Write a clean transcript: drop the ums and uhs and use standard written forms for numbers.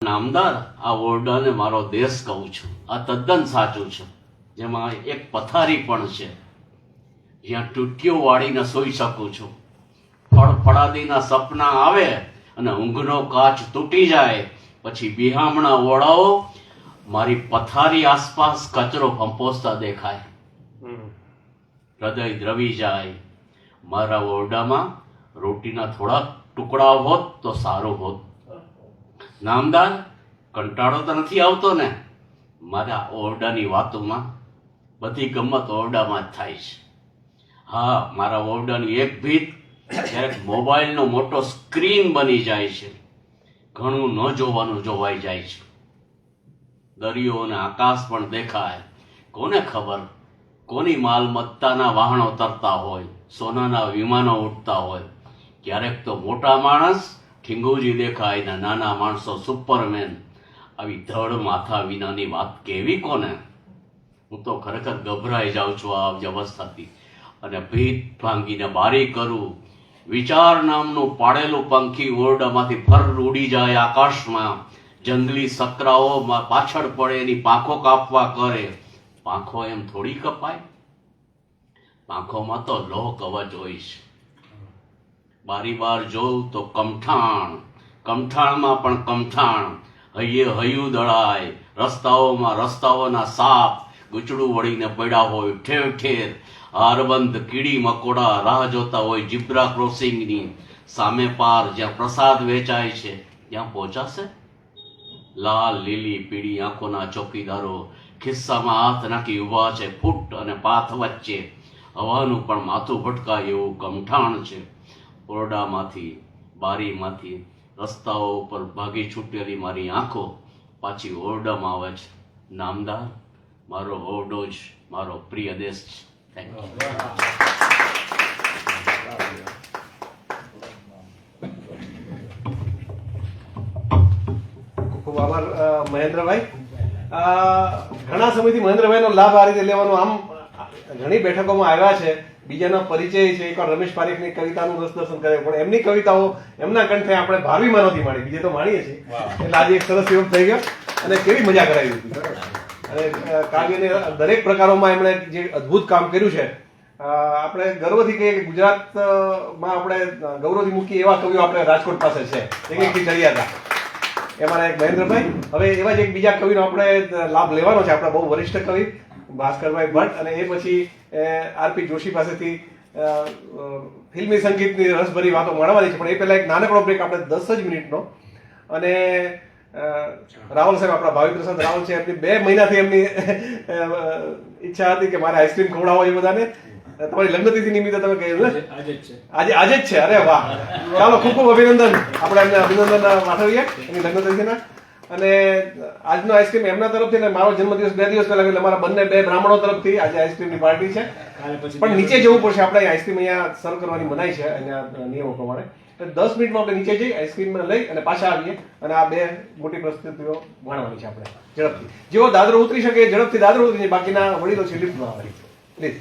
નામદાર આ ઓરડાને મારો દેશ કહું છું. આ તદ્દન સાચું છે. જેમાં એક પથારી પણ છે જ્યાં ટૂટીઓ વાળીને સૂઈ શકું છું. ફળફળાદીના સપના આવે અને ઊંઘનો કાચ તૂટી જાય પછી બિહામણા ઓળાઓ મારી પથારી આસપાસ કચરો ફંપોસતા દેખાય. હૃદય દ્રવી જાય. મારા ઓરડામાં રોટીના થોડા ટુકડા હોત તો સારું હોત. નામદાર, કંટાળો તો નથી આવતો ને? મારા ઓરડાની વાતોમાં બધી ગમત ઓરડામાં જ થાય છે. હા, મારા ઓરડાની એક ભીત ક્યારેક મોબાઈલનો મોટો સ્ક્રીન બની જાય છે. ઘણું ન જોવાનું જોવાઈ જાય છે. દરિયો અને આકાશ પણ દેખાય. કોને ખબર કોની માલમત્તાના વાહનો તરતા હોય, સોનાના વિમાનો ઉડતા હોય. ક્યારેક તો મોટા માણસ ઠીંગુજી દેખાય ને નાના માણસો સુપરમેન. આવી ધડ માથા વિનાની વાત કેવી કોને? હું તો ખરેખર ગભરાઈ જાઉં છું આ અવસ્થાથી. અને ભીત ભાંગીને બારી કરું. વિચાર નામનું પાડેલું પંખી ઓરડામાંથી ફર ઉડી જાય આકાશમાં. જંગલી સકરાઓ પાછળ પડે એની પાંખો કાપવા કરે. પાંખો એમ થોડી કપાય? પાંખોમાં તો લોહ કવચ હોય છે. બારી બાર જોઉં તો કમઠાણ, કમઠાણમાં પણ કમઠાણ. હૈયે હૈયું દળાય. રસ્તાઓમાં રસ્તાઓના સાપ ગૂંચડું વળીને પડ્યા હોય ઠેર ઠેર. હારબંધ કીડી મકોડા રાહ જોતા હોય જીબ્રા ક્રોસિંગની. સામે પાર જ્યાં પ્રસાદ વેચાય છે ત્યાં પહોંચાશે. લાલ લીલી પીળી આંખોના ચોકીદારો ખિસ્સામાં હાથ નાખી ઊભા છે ફૂટ અને પાથ વચ્ચે. હવાનું પણ માથું ભટકાય એવું કમઠાણ છે. ઓરડામાંથી બારીમાંથી રસ્તાઓ ઉપર ભાગી છૂટેલી મારી આંખો પાછી ઓરડામાં આવે છે. નામદાર, મારો ઓરડો જ મારો પ્રિય દેશ છે. Thank you. ખૂબ આભાર મહેન્દ્રભાઈ. ઘણા સમયથી મહેન્દ્રભાઈનો લાભ આ રીતે લેવાનો. આમ ઘણી બેઠકોમાં આવ્યા છે, બીજાનો પરિચય છે. એકવાર રમેશ પારેખની કવિતાનું રસ દર્શન કરે, પણ એમની કવિતાઓ એમના કંઠે આપણે ભાવીમાં નથી માણી, બીજે તો માણીએ છીએ. એટલે આજે એક સરસ યોગ થઈ ગયો અને કેવી મજા કરાવી હતી. અને કાવ્યને દરેક પ્રકારોમાં એમણે જે અદ્ભુત કામ કર્યું છે. આપણે ગર્વથી કહીએ કે ગુજરાતમાં આપણે ગૌરવથી મૂકીએ એવા કવિઓ આપણે રાજકોટ પાસે છે. એકથી ચડ્યા હતા. એમાંના એક મહેન્દ્રભાઈ. હવે એવા જ એક બીજા કવિનો આપણે લાભ લેવાનો છે. આપણા બહુ વરિષ્ઠ કવિ ભાસ્કરભાઈ ભટ્ટ, અને એ પછી આરપી જોશી પાસેથી ફિલ્મી સંગીતની રસભરી વાતો મળવાની છે. પણ એ પહેલા એક નાનકડો બ્રેક આપણે 10 જ મિનિટનો. અને રાહુલ સાહેબ, આપણા ભાવિ પ્રસાદ રાહુલ છે, એમની 2 મહિનાથી એમની ઈચ્છા હતી કે મારે આઈસ્ક્રીમ ખવડાવો એ બધાને. તમારી લગ્નતિથિ નિમિત્તે તમે કહ્યું ને આજે જ છે. અરે વાહ, ચાલો ખૂબ ખૂબ અભિનંદન. આપણે એમને અભિનંદન પાઠવીએ એની લગ્નતિથિના. અને આજનો આઈસ્ક્રીમ એમના તરફથી ને મારો જન્મદિવસ 2 દિવસ પહેલા એટલે મારા બંને 2 બ્રાહ્મણો તરફથી આજે આઈસ્ક્રીમની પાર્ટી છે. પણ નીચે જવું પડશે. આપણે આઈસ્ક્રીમ અહીંયા સર્વ કરવાની મનાઈ છે અહીંયા નિયમો પ્રમાણે. 10 મિનિટમાં આપણે નીચે જઈ આઈસ્ક્રીમ લઈ અને પાછા આવીએ અને આ 2 મોટી પ્રસ્તુતિઓ માણવાની છે આપણે ઝડપથી. જેવો દાદરો ઉતરી શકે ઝડપથી દાદરો ઉતરી જાય. બાકીના વડીલો છે લિફ્ટમાં આવે. પ્લીઝ.